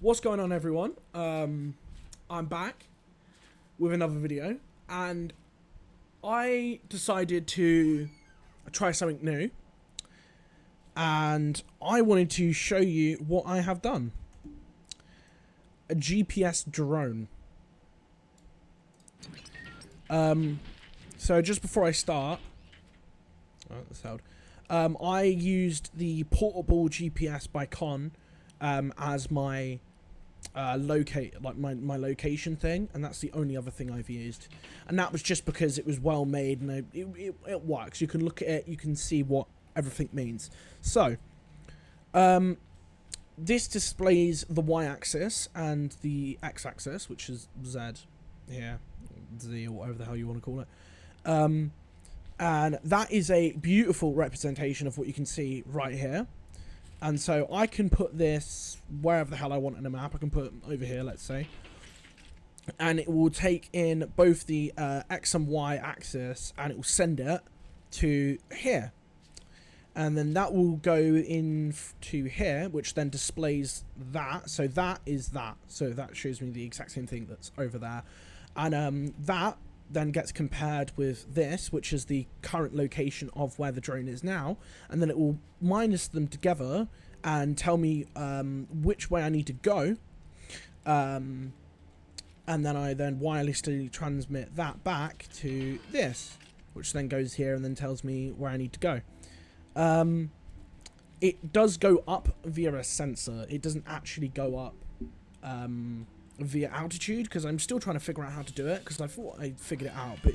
What's going on, everyone? I'm back with another video, and I decided to try something new, and I wanted to show you what I have done. A GPS drone. So just before I start, that's loud. I used the portable GPS by Con as my my location thing, and that's the only other thing I've used, and that was just because it was well made and it works. You can look at it, you can see what everything means. So this displays the y-axis and the x-axis, which is Z here, Z, or whatever the hell you want to call it, and that is a beautiful representation of what you can see right here. And so I can put this wherever the hell I want in a map. I can put it over here, let's say. And it will take in both the X and Y axis, and it will send it to here. And then that will go in to here, which then displays that. So that is that. So that shows me the exact same thing that's over there. And that then gets compared with this, which is the current location of where the drone is now, and then it will minus them together and tell me which way I need to go, and then I wirelessly transmit that back to this, which then goes here and then tells me where I need to go. It does go up via a sensor. It doesn't actually go up via altitude, because I'm still trying to figure out how to do it, because I thought I figured it out, but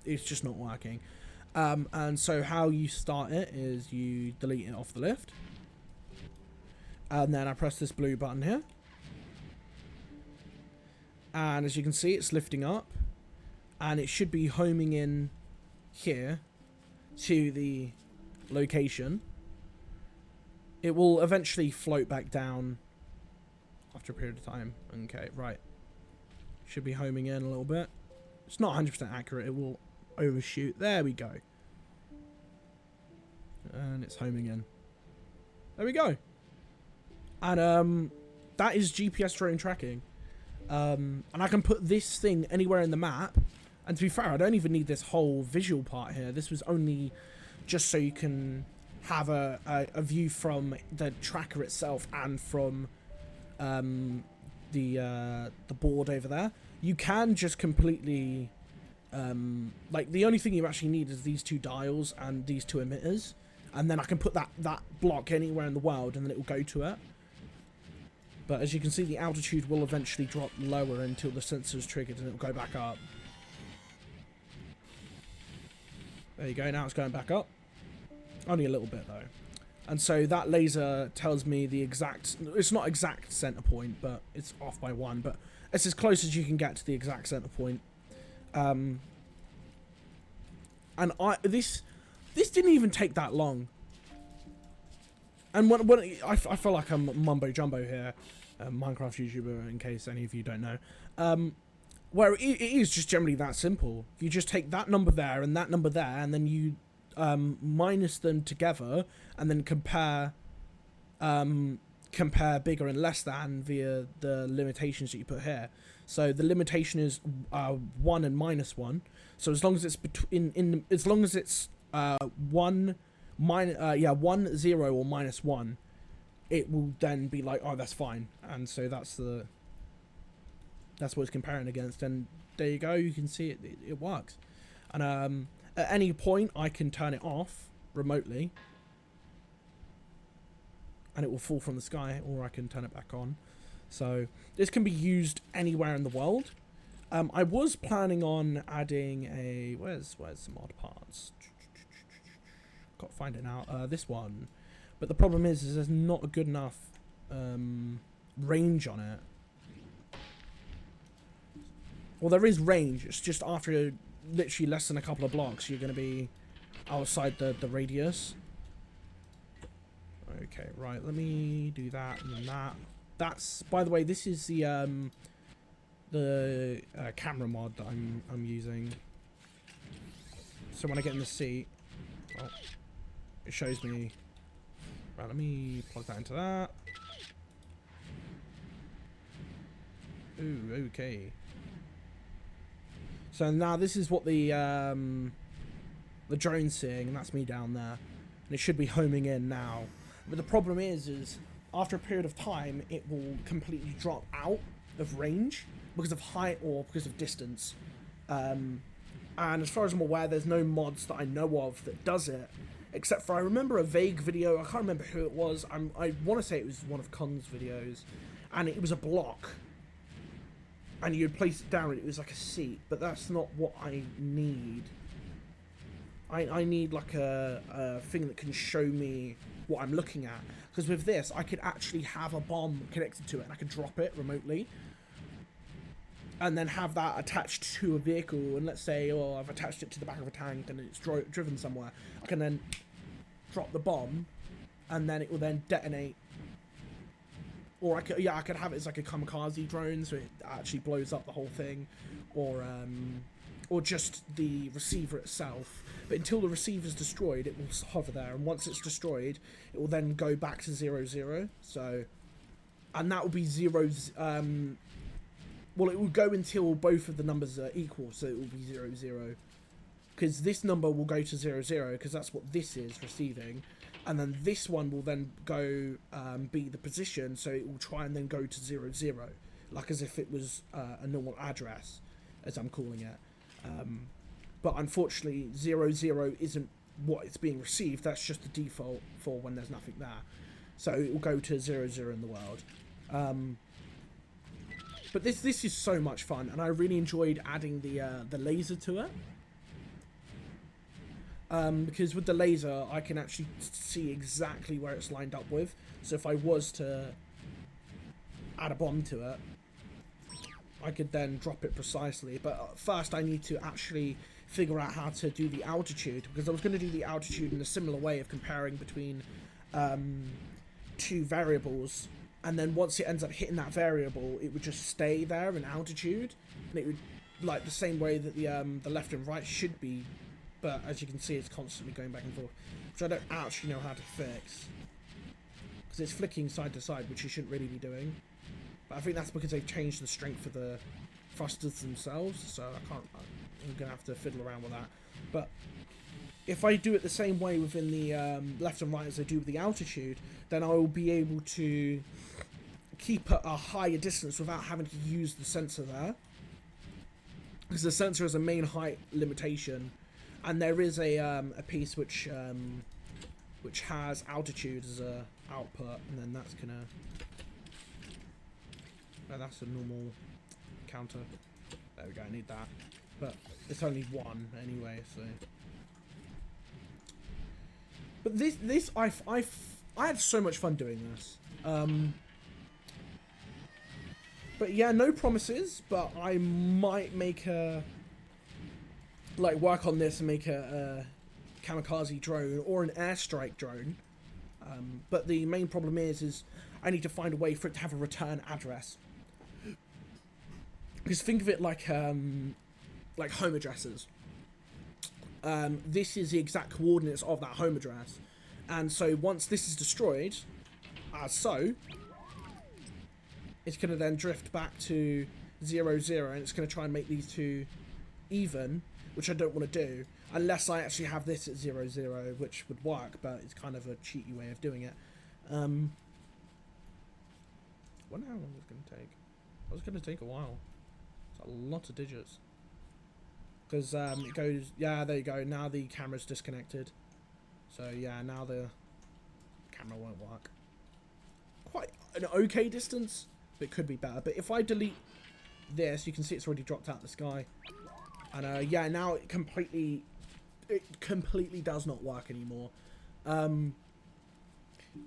it's just not working. And so how you start it is you delete it off the lift, and then I press this blue button here, and as you can see, it's lifting up, and it should be homing in here to the location. It will eventually float back down after a period of time. Okay, right. Should be homing in a little bit. It's not 100% accurate. It will overshoot. There we go. And it's homing in. There we go. And that is GPS drone tracking. And I can put this thing anywhere in the map. And to be fair, I don't even need this whole visual part here. This was only just so you can have a view from the tracker itself and from the board over there. You can just completely like, the only thing you actually need is these two dials and these two emitters, and then I can put that block anywhere in the world and then it will go to it. But as you can see, the altitude will eventually drop lower until the sensor is triggered, and it will go back up. There you go, now it's going back up. Only a little bit though. And so that laser tells me the exact, it's not exact center point, but it's off by 1, but it's as close as you can get to the exact center point. And this didn't even take that long. And when I feel like I'm mumbo jumbo here, Minecraft YouTuber, in case any of you don't know, where it is just generally that simple. You just take that number there and that number there, and then you minus them together, and then compare bigger and less than via the limitations that you put here. So the limitation is 1 and -1. So as long as it's as long as it's 1, 0 or -1, it will then be like, oh, that's fine. And so that's what it's comparing against. And there you go. You can see it works. And at any point, I can turn it off remotely, and it will fall from the sky, or I can turn it back on. So this can be used anywhere in the world. I was planning on adding a where's the mod parts? Got to find it now. This one, but the problem is there's not a good enough range on it. Well, there is range. It's just after literally less than a couple of blocks, you're going to be outside the radius. Okay, right, let me do that and then that. That's, by the way, this is the camera mod that I'm using. So when I get in the seat, oh, it shows me. Right, let me plug that into that. Ooh, okay. So now this is what the drone's seeing, and that's me down there. And it should be homing in now. But the problem is after a period of time, it will completely drop out of range because of height or because of distance. And as far as I'm aware, there's no mods that I know of that does it. Except for, I remember a vague video, I can't remember who it was. I want to say it was one of Con's videos. And it was a block. And you'd place it down and it was like a seat. But that's not what I need. I need like a thing that can show me what I'm looking at. Because with this, I could actually have a bomb connected to it and I could drop it remotely. And then have that attached to a vehicle. And let's say, oh, I've attached it to the back of a tank and it's driven somewhere. I can then drop the bomb and then it will then detonate. Or I could have it as like a kamikaze drone, so it actually blows up the whole thing. Or just the receiver itself. But until the receiver's destroyed, it will hover there. And once it's destroyed, it will then go back to 0-0. So, and that will be zeros. Well, it will go until both of the numbers are equal. So it will be 0-0. Because this number will go to 0-0, because that's what this is receiving. And then this one will then go be the position. So it will try and then go to 0-0. Like as if it was a normal address, as I'm calling it. But unfortunately 0-0 isn't what it's being received. That's just the default for when there's nothing there. So it will go to 0-0 in the world. But this is so much fun, and I really enjoyed adding the laser to it. Because with the laser I can actually see exactly where it's lined up with. So if I was to add a bomb to it, I could then drop it precisely. But first I need to actually figure out how to do the altitude, because I was going to do the altitude in a similar way of comparing between two variables, and then once it ends up hitting that variable, it would just stay there in altitude, and it would, like the same way that the left and right should be, but as you can see it's constantly going back and forth, which I don't actually know how to fix, because it's flicking side to side, which you shouldn't really be doing. But I think that's because they've changed the strength of the thrusters themselves, so I'm gonna have to fiddle around with that. But if I do it the same way within the left and right as I do with the altitude, then I will be able to keep at a higher distance without having to use the sensor there, because the sensor has a main height limitation, and there is a piece which has altitude as a output, and then that's gonna. Oh, that's a normal counter. There we go, I need that. But it's only one anyway, so. But this I had so much fun doing this. But yeah, no promises, but I might make work on this and make a kamikaze drone or an airstrike drone. But the main problem is I need to find a way for it to have a return address. Because think of it like home addresses. This is the exact coordinates of that home address, and so once this is destroyed, as so, it's going to then drift back to 0-0, and it's going to try and make these two even, which I don't want to do unless I actually have this at 0-0, which would work, but it's kind of a cheaty way of doing it. I wonder how long it's going to take. Oh, it's going to take a while. It's a lot of digits. Because it goes, yeah, there you go. Now the camera's disconnected. So yeah, now the camera won't work. Quite an okay distance, but it could be better. But if I delete this, you can see it's already dropped out of the sky. And yeah, now it completely does not work anymore.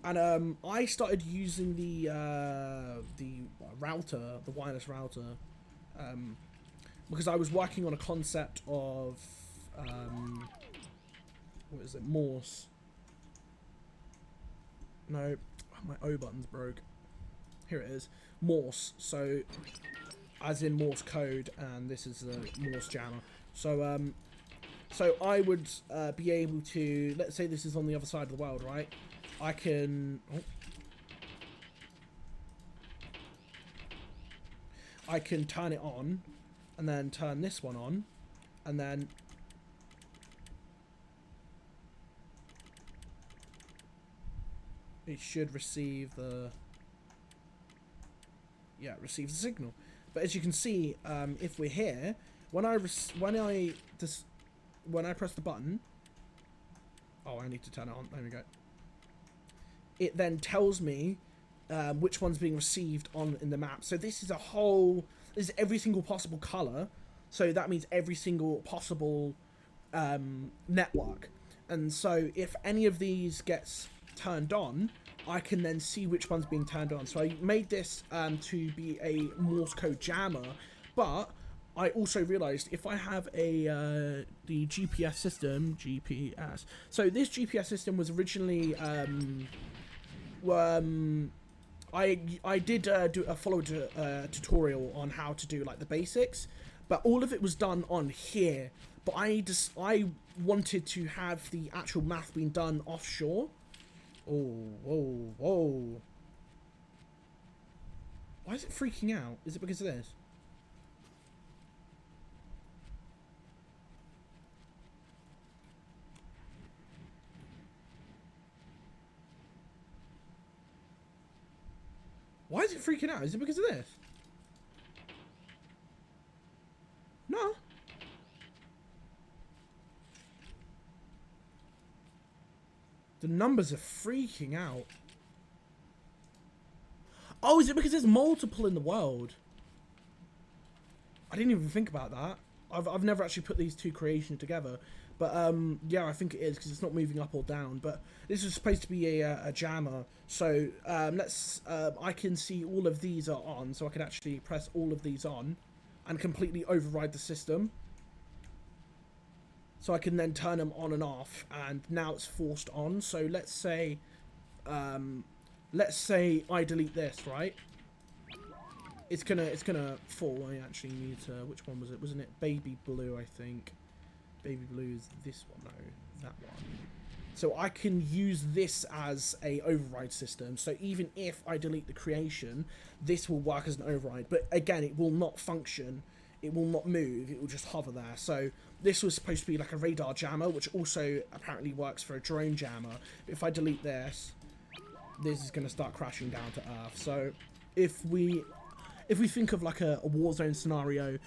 I started using the router, the wireless router, because I was working on a concept of what is it, Morse. No, my O button's broke. Here it is, Morse. So, as in Morse code, and this is the Morse jammer. So, so I would be able to, let's say this is on the other side of the world, right? I can. I can turn it on, and then turn this one on, and then it should receive the receives the signal. But as you can see, if we're here, when I press the button, oh, I need to turn it on. There we go. It then tells me which one's being received in the map. So this is this is every single possible color. So that means every single possible network. And so if any of these gets turned on, I can then see which one's being turned on. So I made this to be a Morse code jammer, but I also realized if I have the GPS system, so this GPS system was originally I did follow a tutorial on how to do like the basics, but all of it was done on here. But I wanted to have the actual math being done offshore. Oh, whoa, whoa. Why is it freaking out? Is it because of this? Why is it freaking out? Is it because of this? No. The numbers are freaking out. Oh, is it because there's multiple in the world? I didn't even think about that. I've never actually put these two creations together. But yeah, I think it is because it's not moving up or down. But this is supposed to be a jammer. So I can see all of these are on. So I can actually press all of these on and completely override the system. So I can then turn them on and off, and now it's forced on. So let's say I delete this, right? It's gonna fall. I actually need to. Which one was it? Wasn't it baby blue? I think baby blue is this one. No, that one. So I can use this as a override system. So even if I delete the creation, this will work as an override. But again, it will not function. It will not move, it will just hover there. So this was supposed to be like a radar jammer, which also apparently works for a drone jammer. If I delete this, this is going to start crashing down to Earth. So if we think of like a Warzone scenario,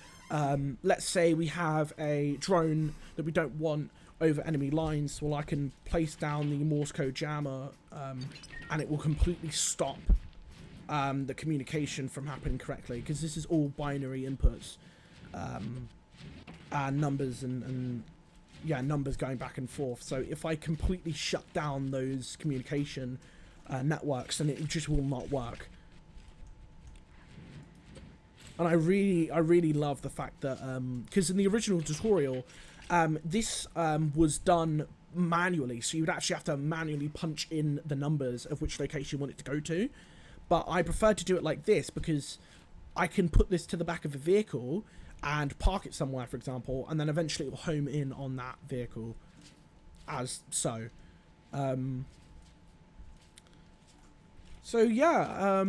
let's say we have a drone that we don't want over enemy lines, well, I can place down the Morse code jammer and it will completely stop the communication from happening correctly, because this is all binary inputs. And numbers and yeah, numbers going back and forth. So if I completely shut down those communication networks, then it just will not work. And I really love the fact that because in the original tutorial, this was done manually, so you would actually have to manually punch in the numbers of which location you want it to go to. But I prefer to do it like this because I can put this to the back of a vehicle and park it somewhere, for example, and then eventually it will home in on that vehicle as so. So yeah,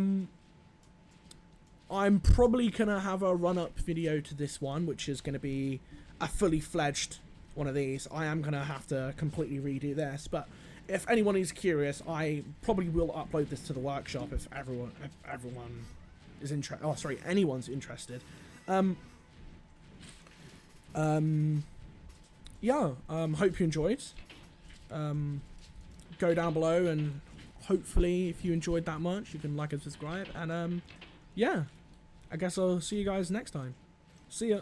I'm probably gonna have a run-up video to this one, which is gonna be a fully fledged one of these. I am gonna have to completely redo this, but if anyone is curious, I probably will upload this to the workshop if everyone is interested. Oh, sorry, anyone's interested. Yeah, hope you enjoyed. Go down below and hopefully if you enjoyed that much, you can like and subscribe. And yeah, I guess I'll see you guys next time. See ya.